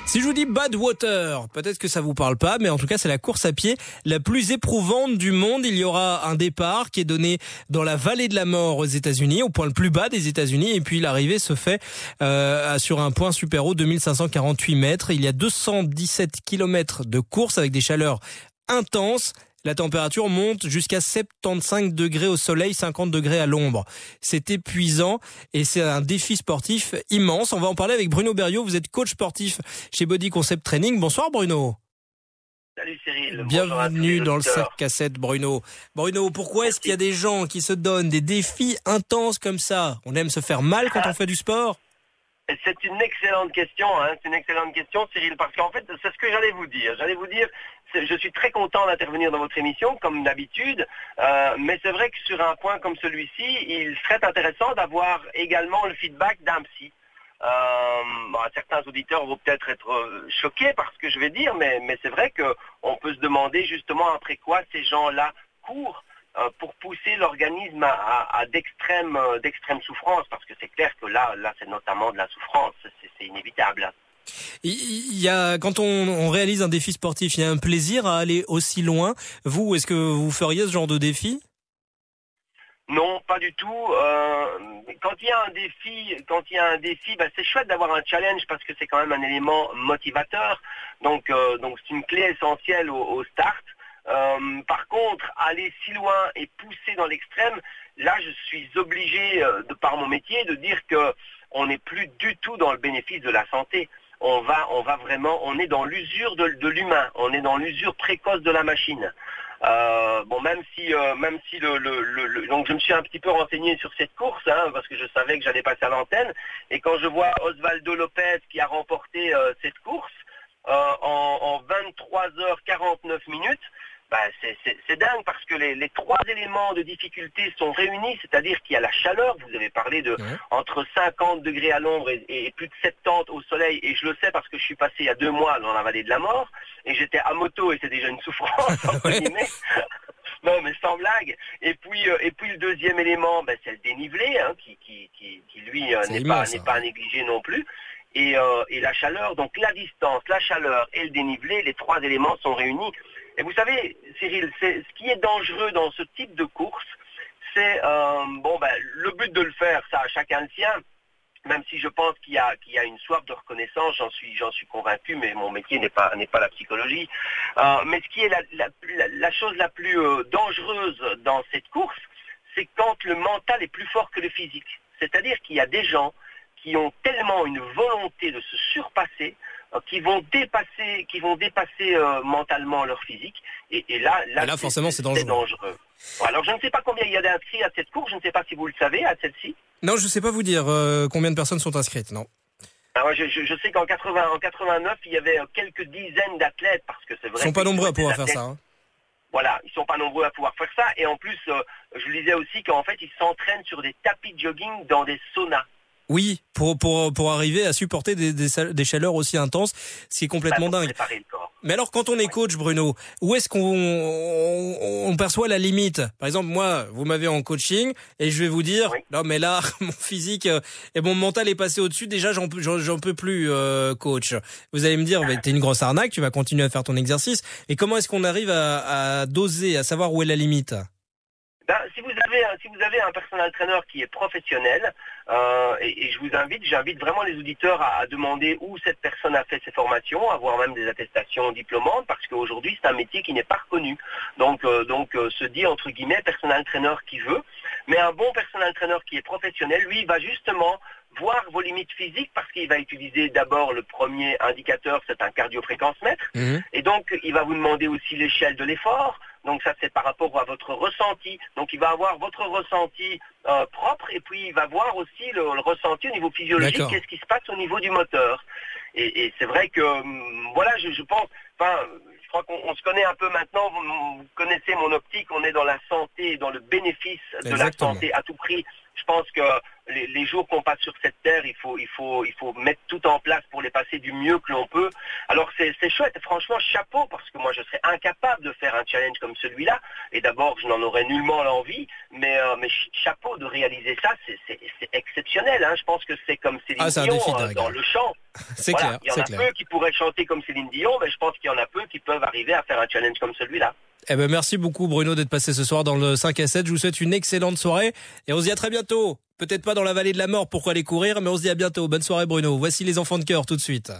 Si je vous dis Badwater, peut-être que ça vous parle pas, mais en tout cas c'est la course à pied la plus éprouvante du monde. Il y aura un départ qui est donné dans la vallée de la mort aux États-Unis, au point le plus bas des États-Unis, et puis l'arrivée se fait sur un point super haut, 2548 mètres. Il y a 217 kilomètres de course avec des chaleurs intenses. La température monte jusqu'à 75 degrés au soleil, 50 degrés à l'ombre. C'est épuisant et c'est un défi sportif immense. On va en parler avec Bruno Berriot. Vous êtes coach sportif chez Body Concept Training. Bonsoir Bruno. Salut Cyril. Bienvenue dans le 7 à 7 Bruno. Bruno, pourquoi est-ce qu'il y a des gens qui se donnent des défis intenses comme ça? On aime se faire mal quand on fait du sport? C'est une excellente question, c'est une excellente question Cyril, parce qu'en fait c'est ce que j'allais vous dire. Je suis très content d'intervenir dans votre émission, comme d'habitude, mais c'est vrai que sur un point comme celui-ci, il serait intéressant d'avoir également le feedback d'un psy. Certains auditeurs vont peut-être être choqués par ce que je vais dire, mais c'est vrai qu'on peut se demander justement après quoi ces gens-là courent pour pousser l'organisme à d'extrêmes souffrances, parce que c'est clair que là c'est notamment de la souffrance, c'est inévitable. Il y a, quand on réalise un défi sportif, il y a un plaisir à aller aussi loin. Vous, est-ce que vous feriez ce genre de défi? Non, pas du tout. Quand il y a un défi, c'est chouette d'avoir un challenge parce que c'est quand même un élément motivateur. Donc c'est une clé essentielle au start. Par contre, aller si loin et pousser dans l'extrême, là je suis obligé, de par mon métier, de dire que on n'est plus du tout dans le bénéfice de la santé. On est dans l'usure de l'humain, on est dans l'usure précoce de la machine. Même si donc je me suis un petit peu renseigné sur cette course, parce que je savais que j'allais passer à l'antenne, et quand je vois Osvaldo Lopez qui a remporté cette course en 23h49 minutes, c'est dingue parce que les trois éléments de difficulté sont réunis, c'est-à-dire qu'il y a la chaleur, vous avez parlé de entre 50 degrés à l'ombre et plus de 70 au soleil, et je le sais parce que je suis passé il y a 2 mois dans la vallée de la mort, et j'étais à moto et c'est déjà une souffrance, entre guillemets. Non mais sans blague. Et puis le deuxième élément, c'est le dénivelé, qui lui n'est pas à négliger non plus. Et la chaleur, donc la distance, la chaleur et le dénivelé, les trois éléments sont réunis. Et vous savez, Cyril, ce qui est dangereux dans ce type de course, c'est le but de le faire, ça à chacun le sien. Même si je pense qu'il y a une soif de reconnaissance, j'en suis convaincu, mais mon métier n'est pas la psychologie. Mais ce qui est la chose la plus dangereuse dans cette course, c'est quand le mental est plus fort que le physique. C'est-à-dire qu'il y a des gens qui ont tellement une volonté de se surpasser, qui vont dépasser mentalement leur physique, et là forcément c'est dangereux. Alors je ne sais pas combien il y a d'inscrits à cette course, je ne sais pas si vous le savez, à celle-ci. Non, je ne sais pas vous dire combien de personnes sont inscrites, non. Alors, je sais qu'en 89, il y avait quelques dizaines d'athlètes, parce que c'est vrai. Ils sont pas nombreux à pouvoir faire ça. Voilà, ils sont pas nombreux à pouvoir faire ça, et en plus, je lisais aussi qu'en fait, ils s'entraînent sur des tapis de jogging dans des saunas. Oui, pour arriver à supporter des chaleurs aussi intenses, c'est complètement dingue. Mais alors, quand on est coach, Bruno, où est-ce qu'on perçoit la limite? Par exemple, moi, vous m'avez en coaching et je vais vous dire, non mais là, mon physique et mon mental est passé au-dessus. Déjà, j'en peux plus, coach. Vous allez me dire, t'es une grosse arnaque, tu vas continuer à faire ton exercice. Et comment est-ce qu'on arrive à doser, à savoir où est la limite? Si vous avez un personal trainer qui est professionnel, et j'invite vraiment les auditeurs à demander où cette personne a fait ses formations, avoir même des attestations diplômantes, parce qu'aujourd'hui c'est un métier qui n'est pas reconnu. Donc se dit entre guillemets personal trainer qui veut, mais un bon personal trainer qui est professionnel, lui, va justement voir vos limites physiques, parce qu'il va utiliser d'abord le premier indicateur, c'est un cardiofréquence-mètre, et donc il va vous demander aussi l'échelle de l'effort. Donc ça c'est par rapport à votre ressenti. Donc il va avoir votre ressenti propre, et puis il va voir aussi le ressenti au niveau physiologique, qu'est-ce qui se passe au niveau du moteur. Et c'est vrai que je pense, je crois qu'on se connaît un peu maintenant, vous connaissez mon optique, on est dans la santé, dans le bénéfice de la santé à tout prix. Je pense que les jours qu'on passe sur cette terre, il faut mettre tout en place pour les passer du mieux que l'on peut. Alors c'est chouette, franchement chapeau, parce que moi je serais incapable de faire un challenge comme celui-là, et d'abord je n'en aurais nullement l'envie, mais chapeau de réaliser ça, c'est c'est exceptionnel. Hein. Je pense que c'est comme Céline Dion dans le chant. C'est clair. Il y en a peu qui pourraient chanter comme Céline Dion, mais je pense qu'il y en a peu qui peuvent arriver à faire un challenge comme celui-là. Eh ben, merci beaucoup Bruno d'être passé ce soir dans le 5 à 7. Je vous souhaite une excellente soirée et on se dit à très bientôt. Peut-être pas dans la vallée de la mort, pourquoi aller courir, mais on se dit à bientôt. Bonne soirée Bruno. Voici les enfants de cœur tout de suite.